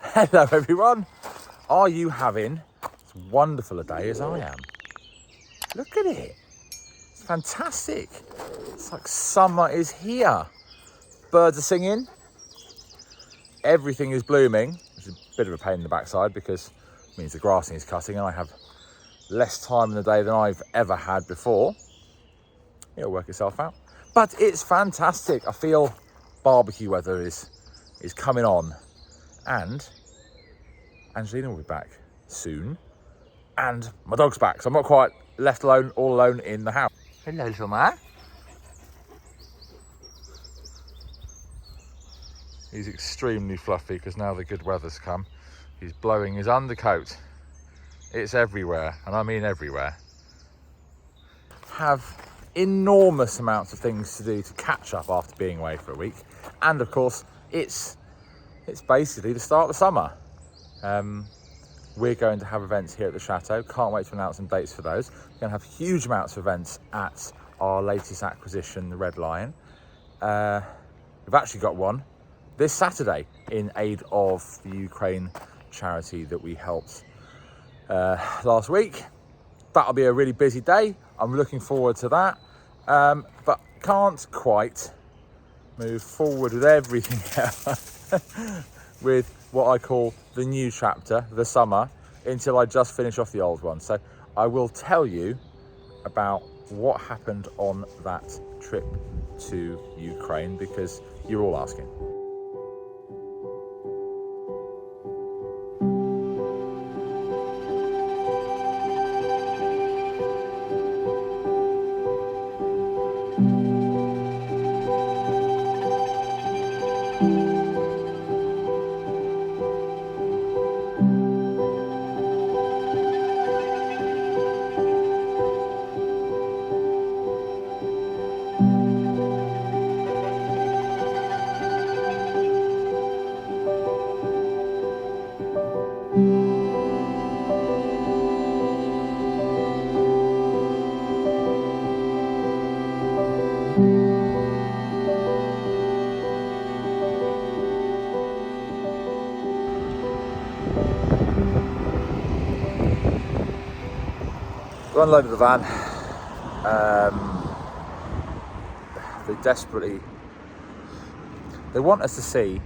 Hello everyone. Are you having as wonderful a day as I am? Look at it. It's fantastic. It's like summer is here. Birds are singing. Everything is blooming, which is a bit of a pain in the backside because it means the grass needs cutting and I have less time in the day than I've ever had before. It'll work itself out. But it's fantastic. I feel barbecue weather is coming on. And Angelina will be back soon. And my dog's back, so I'm not quite left alone, all alone in the house. Hello, little man. He's extremely fluffy because now the good weather's come. He's blowing his undercoat. It's everywhere, and I mean everywhere. Have enormous amounts of things to do to catch up after being away for a week. And of course, it's basically the start of the summer. We're going to have events here at the Chateau. Can't wait to announce some dates for those. We're going to have huge amounts of events at our latest acquisition, the Red Lion. We've actually got one this Saturday in aid of the Ukraine charity that we helped last week. That'll be a really busy day. I'm looking forward to that, but can't quite move forward with everything else with what I call the new chapter, the summer, until I just finish off the old one. So I will tell you about what happened on that trip to Ukraine because you're all asking. We unloaded the van. They want us to see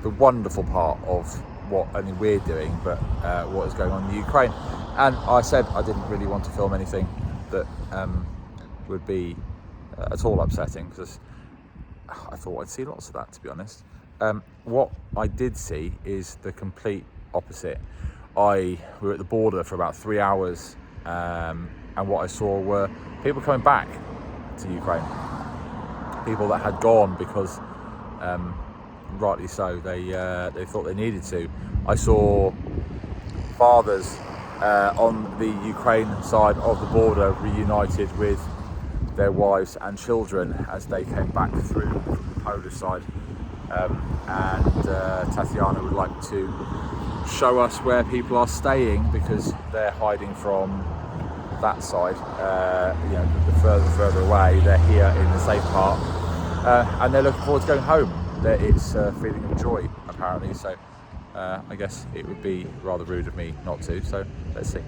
the wonderful part of what only we're doing, but what is going on in Ukraine. And I said I didn't really want to film anything that would be at all upsetting because I thought I'd see lots of that, to be honest. What I did see is the complete opposite. We were at the border for about 3 hours. And what I saw were people coming back to Ukraine, people that had gone because, rightly so, they thought they needed to. I saw fathers on the Ukraine side of the border reunited with their wives and children as they came back through from the Polish side. And Tatiana would like to show us where people are staying because they're hiding from that side. The further away, they're here in the safe part, and they're looking forward to going home. It's a feeling of joy, apparently. So I guess it would be rather rude of me not to. So let's see.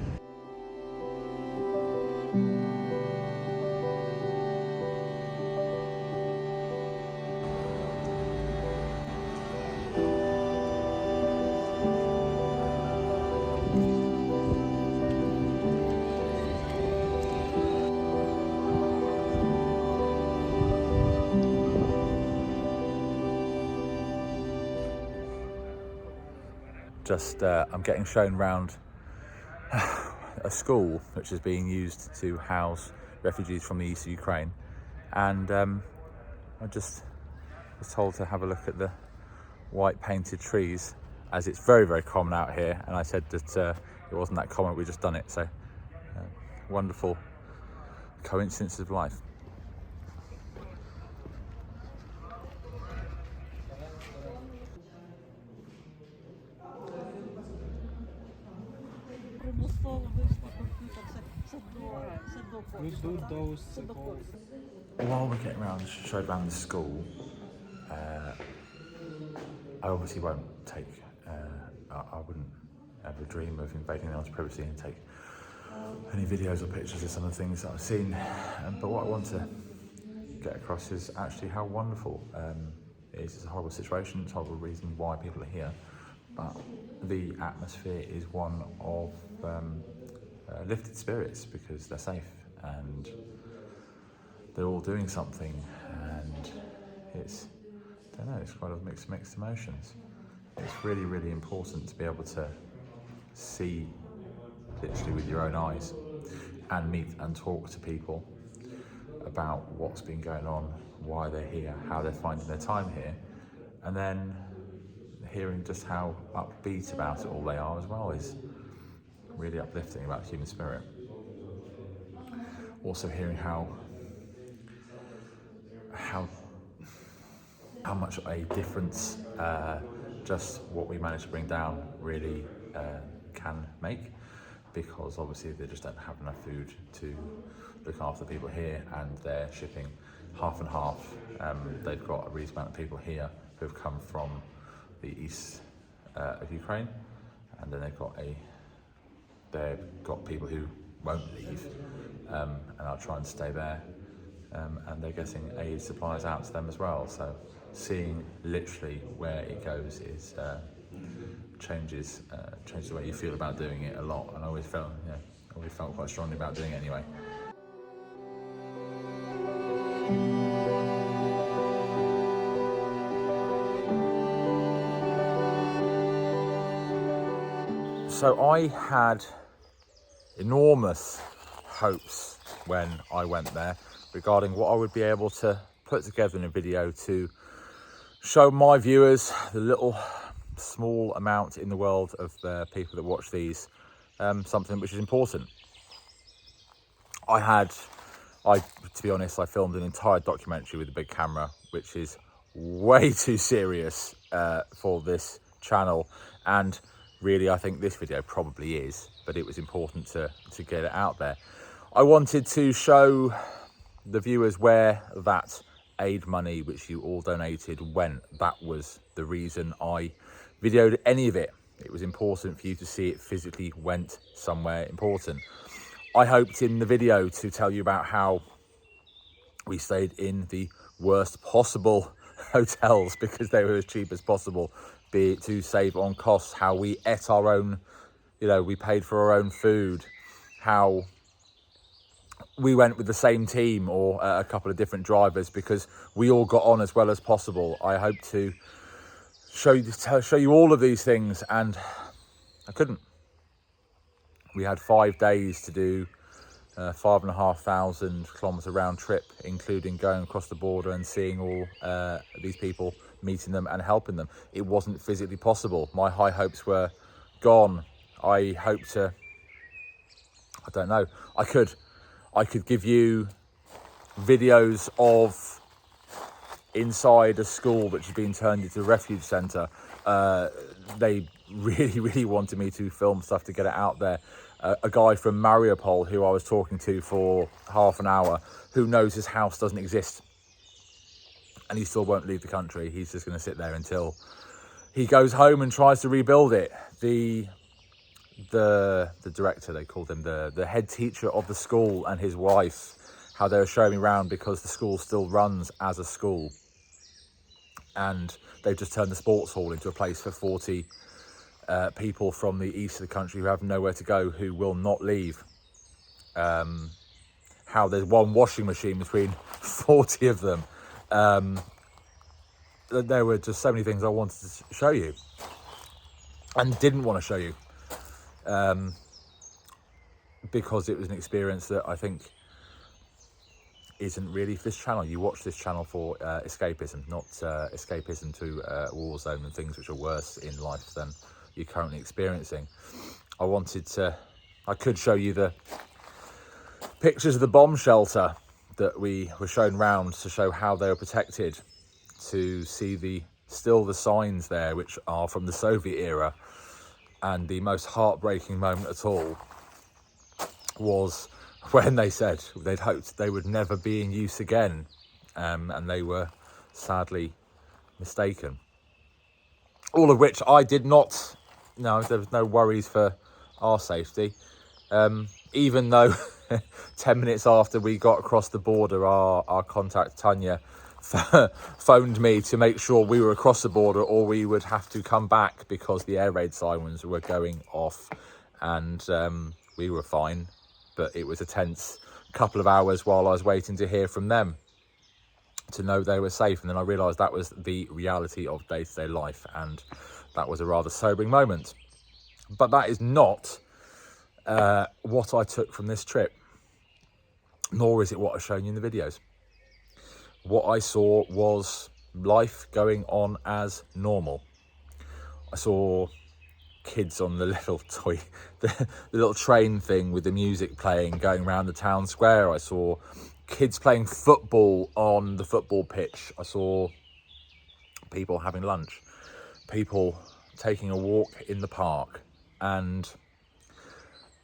I'm getting shown round a school which is being used to house refugees from the east of Ukraine, and I just was told to have a look at the white painted trees, as it's very, very common out here, and I said that it wasn't that common, we'd just done it. So wonderful coincidence of life. While we're getting around, showed around the school, I obviously won't take dream of invading anyone's privacy and take any videos or pictures of some of the things that I've seen. But what I want to get across is actually how wonderful it is. It's a horrible situation, it's a horrible reason why people are here, but the atmosphere is one of lifted spirits because they're safe and they're all doing something, and it's, I don't know, it's quite a mixed emotions. It's really, really important to be able to see literally with your own eyes and meet and talk to people about what's been going on, why they're here, how they're finding their time here, and then hearing just how upbeat about it all they are as well is really uplifting about the human spirit. Also hearing how much a difference just what we manage to bring down really can make, because obviously they just don't have enough food to look after people here, and they're shipping half and half. They've got a reasonable amount of people here who have come from the east of Ukraine, and then they've got people who won't leave and are trying to stay there, and they're getting aid supplies out to them as well. So seeing literally where it goes is changes the way you feel about doing it a lot, and I always felt quite strongly about doing it anyway. So I had enormous hopes when I went there regarding what I would be able to put together in a video to show my viewers, the little small amount in the world of people that watch these, something which is important. To be honest, I filmed an entire documentary with a big camera, which is way too serious for this channel, and really I think this video probably is, but it was important to get it out there. I wanted to show the viewers where that aid money which you all donated went. That was the reason I videoed any of it. It was important for you to see it physically went somewhere important. I hoped in the video to tell you about how we stayed in the worst possible hotels because they were as cheap as possible, be it to save on costs, how we ate our own, we paid for our own food, how we went with the same team or a couple of different drivers because we all got on as well as possible. I hope to show you all of these things, and I couldn't. We had 5 days to do 5,500 kilometre round trip, including going across the border and seeing all these people, meeting them and helping them. It wasn't physically possible. My high hopes were gone. I don't know, I could give you videos of inside a school which has been turned into a refuge centre. They really, really wanted me to film stuff to get it out there. A guy from Mariupol who I was talking to for half an hour, who knows his house doesn't exist, and he still won't leave the country. He's just going to sit there until he goes home and tries to rebuild it. The director, they called him, the head teacher of the school, and his wife, how they were showing me around because the school still runs as a school, and they've just turned the sports hall into a place for 40 people from the east of the country who have nowhere to go, who will not leave. How there's one washing machine between 40 of them. There were just so many things I wanted to show you and didn't want to show you, because it was an experience that I think isn't really for this channel. You watch this channel for escapism, not escapism to a war zone and things which are worse in life than you're currently experiencing. I could show you the pictures of the bomb shelter that we were shown round to show how they were protected, to see the signs there which are from the Soviet era. And the most heartbreaking moment at all was when they said they'd hoped they would never be in use again, and they were sadly mistaken. All of which I did not, no, there was no worries for our safety. Even though 10 minutes after we got across the border, our contact Tanya phoned me to make sure we were across the border or we would have to come back because the air raid sirens were going off, and we were fine, but it was a tense couple of hours while I was waiting to hear from them to know they were safe. And then I realised that was the reality of day-to-day life, and that was a rather sobering moment. But that is not what I took from this trip, nor is it what I've shown you in the videos. What I saw was life going on as normal. I saw kids on the little toy, the little train thing with the music playing, going around the town square. I saw kids playing football on the football pitch. I saw people having lunch, people taking a walk in the park, and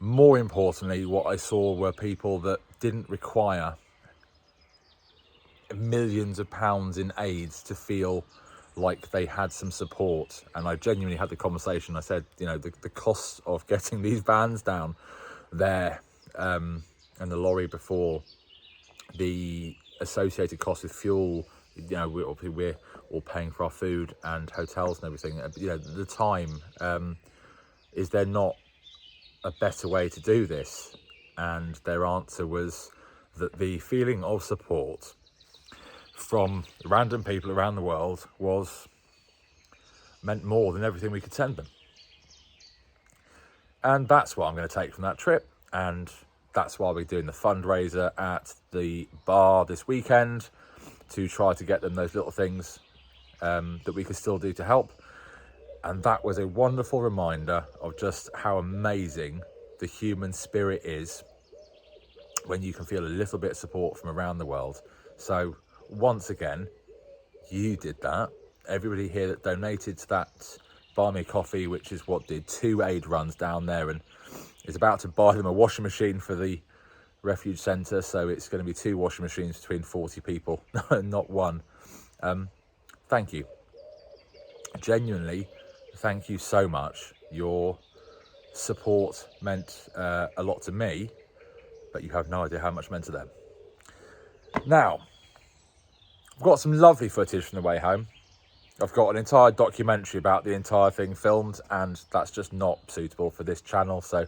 more importantly, what I saw were people that didn't require millions of pounds in aids to feel like they had some support. And I genuinely had the conversation. I said, you know, the cost of getting these vans down there and the lorry before, the associated cost with fuel, you know, we're all paying for our food and hotels and everything. You know, the time, is there not a better way to do this? And their answer was that the feeling of support from random people around the world meant more than everything we could send them. And that's what I'm going to take from that trip, and that's why we're doing the fundraiser at the bar this weekend, to try to get them those little things that we could still do to help. And that was a wonderful reminder of just how amazing the human spirit is when you can feel a little bit of support from around the world. So once again, you did that. Everybody here that donated to that Buy Me a Coffee, which is what did 2 aid runs down there and is about to buy them a washing machine for the refuge centre. So it's going to be 2 washing machines between 40 people, not one. Thank you. Genuinely, thank you so much. Your support meant a lot to me, but you have no idea how much meant to them. Now, I've got some lovely footage from the way home. I've got an entire documentary about the entire thing filmed, and that's just not suitable for this channel. So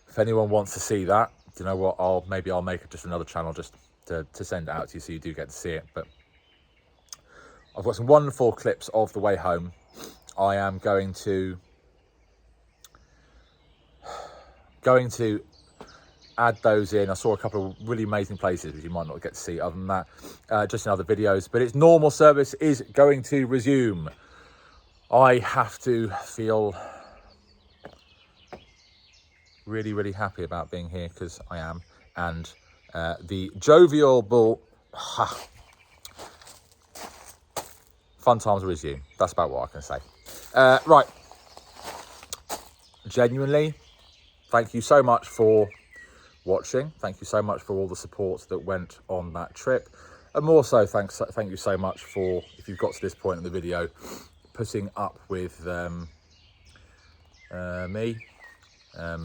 if anyone wants to see that, you know what, maybe I'll make just another channel just to send it out to you so you do get to see it. But I've got some wonderful clips of the way home. I am going to add those in. I saw a couple of really amazing places which you might not get to see other than that, just in other videos. But its normal service is going to resume. I have to feel really, really happy about being here, because I am. And the jovial bull, fun times will resume. That's about what I can say. Right. Genuinely, thank you so much for watching. Thank you so much for all the support that went on that trip. And more so, thank you so much for, if you've got to this point in the video, putting up with me. I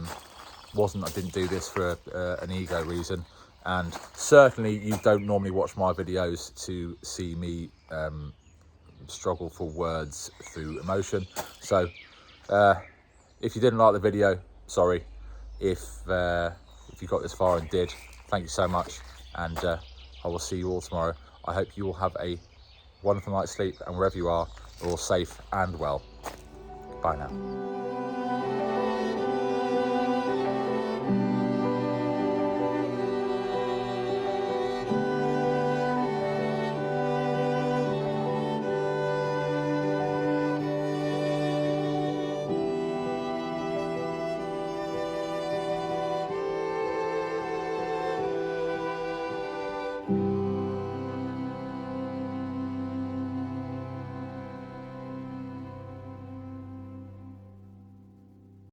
didn't do this for an ego reason. And certainly you don't normally watch my videos to see me struggle for words through emotion. So if you didn't like the video, sorry. If you got this far and did, thank you so much, and I will see you all tomorrow. I hope you all have a wonderful night's sleep, and wherever you are all safe and well. Bye now.